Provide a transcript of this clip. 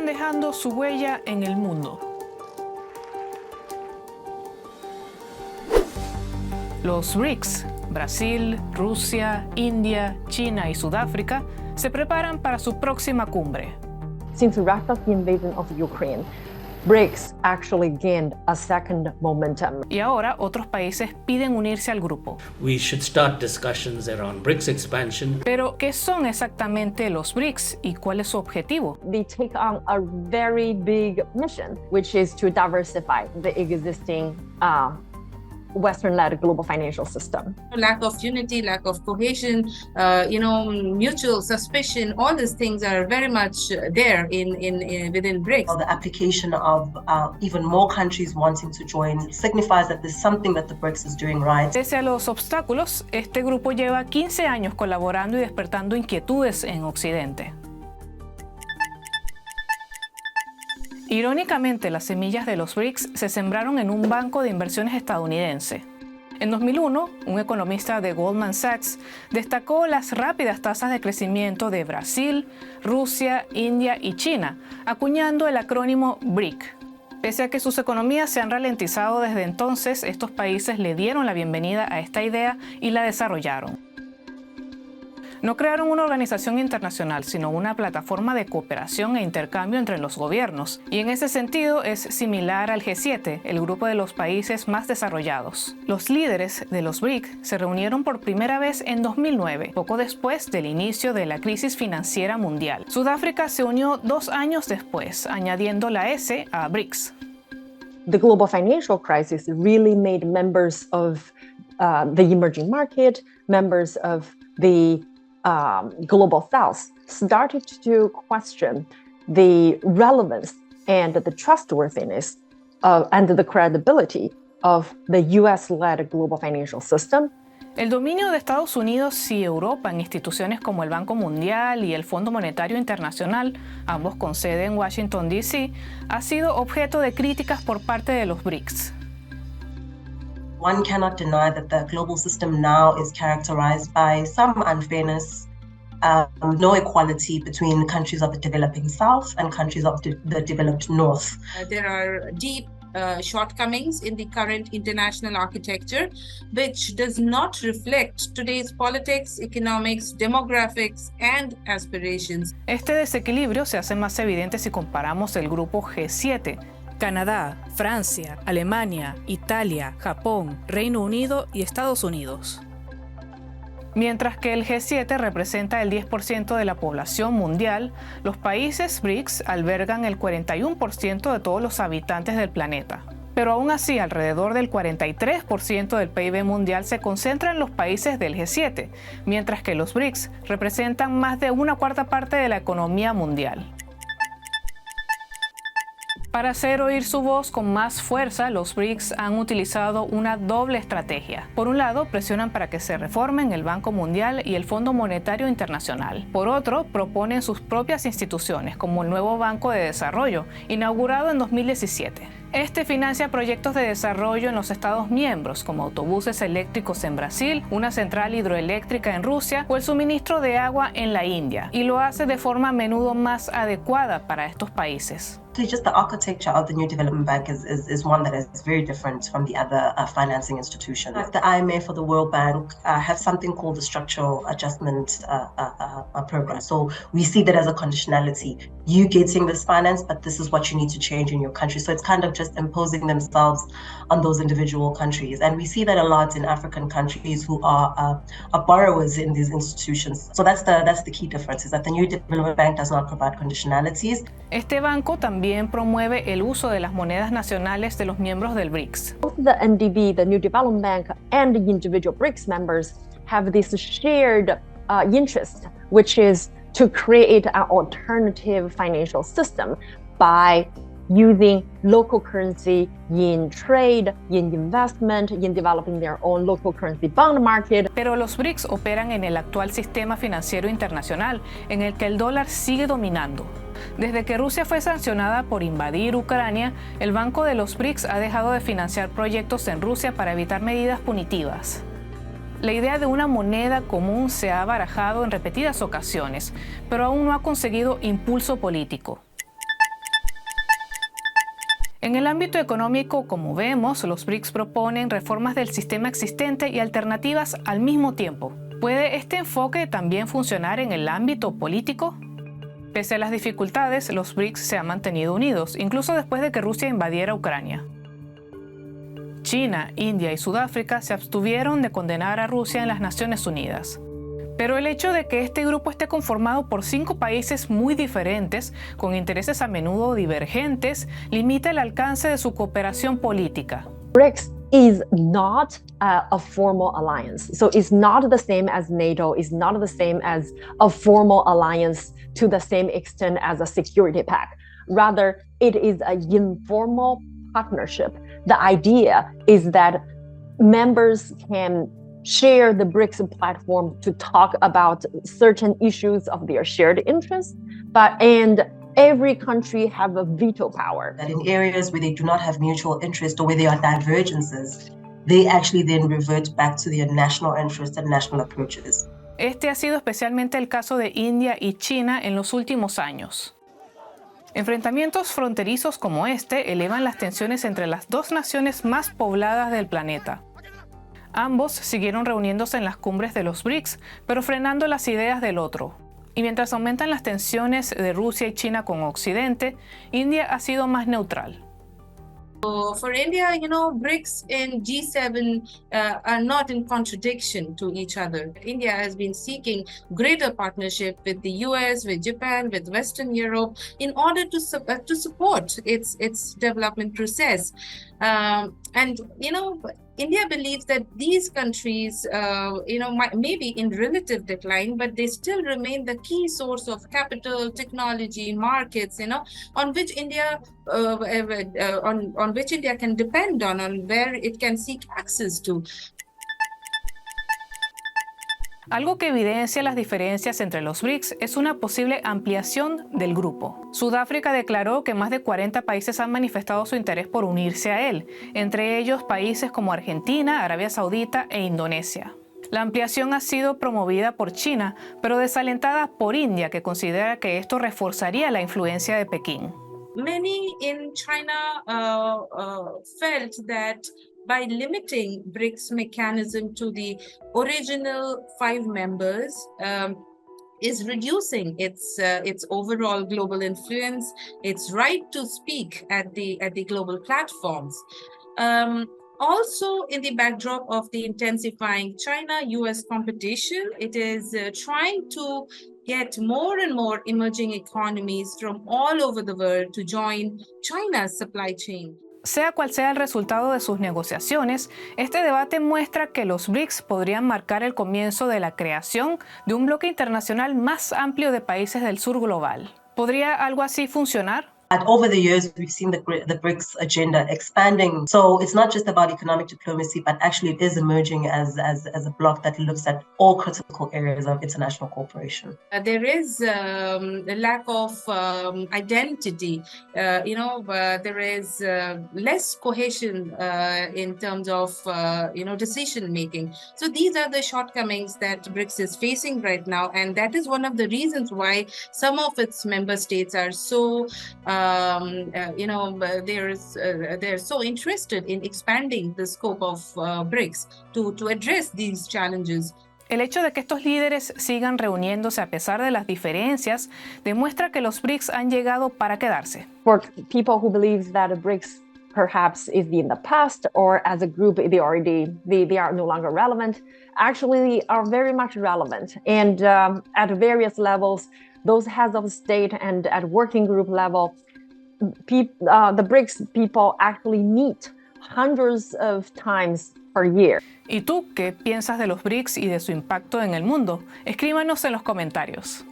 están dejando su huella en el mundo. Los BRICS, Brasil, Rusia, India, China y Sudáfrica, se preparan para su próxima cumbre. Since Russia's invasion of Ukraine, BRICS actually gained a second momentum. Y ahora otros países piden unirse al grupo. We should start discussions around BRICS expansion. Pero, ¿qué son exactamente los BRICS y cuál es su objetivo? They take on a very big mission, which is to diversify the existing Western-led global financial system. Lack of unity, lack of cohesion, mutual suspicion, all these things are very much there within BRICS. The application of even more countries wanting to join signifies that there's something that the BRICS is doing right. Pese a los obstáculos, este grupo lleva 15 años colaborando y despertando inquietudes en Occidente. Irónicamente, las semillas de los BRICS se sembraron en un banco de inversiones estadounidense. En 2001, un economista de Goldman Sachs destacó las rápidas tasas de crecimiento de Brasil, Rusia, India y China, acuñando el acrónimo BRIC. Pese a que sus economías se han ralentizado desde entonces, estos países le dieron la bienvenida a esta idea y la desarrollaron. No crearon una organización internacional, sino una plataforma de cooperación e intercambio entre los gobiernos. Y en ese sentido es similar al G7, el grupo de los países más desarrollados. Los líderes de los BRIC se reunieron por primera vez en 2009, poco después del inicio de la crisis financiera mundial. Sudáfrica se unió 2 años después, añadiendo la S a BRICS. The global financial crisis really made members of the emerging market, members of the Global South started to question the relevance and the trustworthiness and the credibility of the US-led global financial system. El dominio de Estados Unidos y Europa en instituciones como el Banco Mundial y el Fondo Monetario Internacional, ambos con sede en Washington, D.C., ha sido objeto de críticas por parte de los BRICS. One cannot deny that the global system now is characterized by some unfairness, no equality between countries of the developing South and countries of the developed North. There are deep shortcomings in the current international architecture, which does not reflect today's politics, economics, demographics, and aspirations. Este desequilibrio se hace más evidente si comparamos el grupo G7, Canadá, Francia, Alemania, Italia, Japón, Reino Unido y Estados Unidos. Mientras que el G7 representa el 10% de la población mundial, los países BRICS albergan el 41% de todos los habitantes del planeta. Pero aún así, alrededor del 43% del PIB mundial se concentra en los países del G7, mientras que los BRICS representan más de 1/4 parte de la economía mundial. Para hacer oír su voz con más fuerza, los BRICS han utilizado una doble estrategia. Por un lado, presionan para que se reformen el Banco Mundial y el Fondo Monetario Internacional. Por otro, proponen sus propias instituciones, como el Nuevo Banco de Desarrollo, inaugurado en 2017. Este financia proyectos de desarrollo en los Estados miembros, como autobuses eléctricos en Brasil, una central hidroeléctrica en Rusia o el suministro de agua en la India, y lo hace de forma a menudo más adecuada para estos países. Just the architecture of the New Development Bank is one that is very different from the other financing institutions. Like the IMF or the World Bank have something called the Structural Adjustment Program. So we see that as a conditionality. You getting this finance, but this is what you need to change in your country. So it's kind of just imposing themselves on those individual countries. And we see that a lot in African countries who are borrowers in these institutions. So that's the key difference, is that the New Development Bank does not provide conditionalities. Este banco también promueve el uso de las monedas nacionales de los miembros del BRICS. Both the NDB, the New Development Bank, and the individual BRICS members have this shared interest, which is to create an alternative financial system by using local currency in trade, in investment, in developing their own local currency bond market. Pero los BRICS operan en el actual sistema financiero internacional, en el que el dólar sigue dominando. Desde que Rusia fue sancionada por invadir Ucrania, el Banco de los BRICS ha dejado de financiar proyectos en Rusia para evitar medidas punitivas. La idea de una moneda común se ha barajado en repetidas ocasiones, pero aún no ha conseguido impulso político. En el ámbito económico, como vemos, los BRICS proponen reformas del sistema existente y alternativas al mismo tiempo. ¿Puede este enfoque también funcionar en el ámbito político? Pese a las dificultades, los BRICS se han mantenido unidos, incluso después de que Rusia invadiera Ucrania. China, India y Sudáfrica se abstuvieron de condenar a Rusia en las Naciones Unidas. Pero el hecho de que este grupo esté conformado por 5 países muy diferentes, con intereses a menudo divergentes, limita el alcance de su cooperación política. BRICS is not a formal alliance. So it's not the same as NATO, it's not the same as a formal alliance to the same extent as a security pact. Rather, it is an informal partnership. The idea is that members can share the BRICS platform to talk about certain issues of their shared interests, and every country have a veto power. That in areas where they do not have mutual interest or where there are divergences, they actually then revert back to their national interests and national approaches. Este ha sido especialmente el caso de India y China en los últimos años. Enfrentamientos fronterizos como este elevan las tensiones entre las dos naciones más pobladas del planeta. Ambos siguieron reuniéndose en las cumbres de los BRICS, pero frenando las ideas del otro. Y mientras aumentan las tensiones de Rusia y China con Occidente, India ha sido más neutral. For India, BRICS and G7 are not in contradiction to each other. India has been seeking greater partnership with the US, with Japan, with Western Europe in order to support its development process. India believes that these countries, may be in relative decline, but they still remain the key source of capital, technology, markets, on which India can depend on where it can seek access to. Algo que evidencia las diferencias entre los BRICS es una posible ampliación del grupo. Sudáfrica declaró que más de 40 países han manifestado su interés por unirse a él, entre ellos países como Argentina, Arabia Saudita e Indonesia. La ampliación ha sido promovida por China, pero desalentada por India, que considera que esto reforzaría la influencia de Pekín. Many in China felt that by limiting BRICS mechanism to the original 5 members, is reducing its overall global influence, its right to speak at the global platforms. Also, in the backdrop of the intensifying China-US competition, it is trying to get more and more emerging economies from all over the world to join China's supply chain. Sea cual sea el resultado de sus negociaciones, este debate muestra que los BRICS podrían marcar el comienzo de la creación de un bloque internacional más amplio de países del sur global. ¿Podría algo así funcionar? But over the years, we've seen the BRICS agenda expanding. So it's not just about economic diplomacy, but actually it is emerging as a bloc that looks at all critical areas of international cooperation. There is a lack of identity. There is less cohesion in terms of decision making. So these are the shortcomings that BRICS is facing right now, and that is one of the reasons why some of its member states are so they're so interested in expanding the scope of BRICS to address these challenges. El hecho de que estos líderes sigan reuniéndose a pesar de las diferencias demuestra que los BRICS han llegado para quedarse. For people who believe that BRICS perhaps is in the past or as a group they are no longer relevant, actually they are very much relevant, and at various levels, those heads of state and at working group level, the BRICS people actually meet hundreds of times per year. ¿Y tú qué piensas de los BRICS y de su impacto en el mundo? Escríbanos en los comentarios.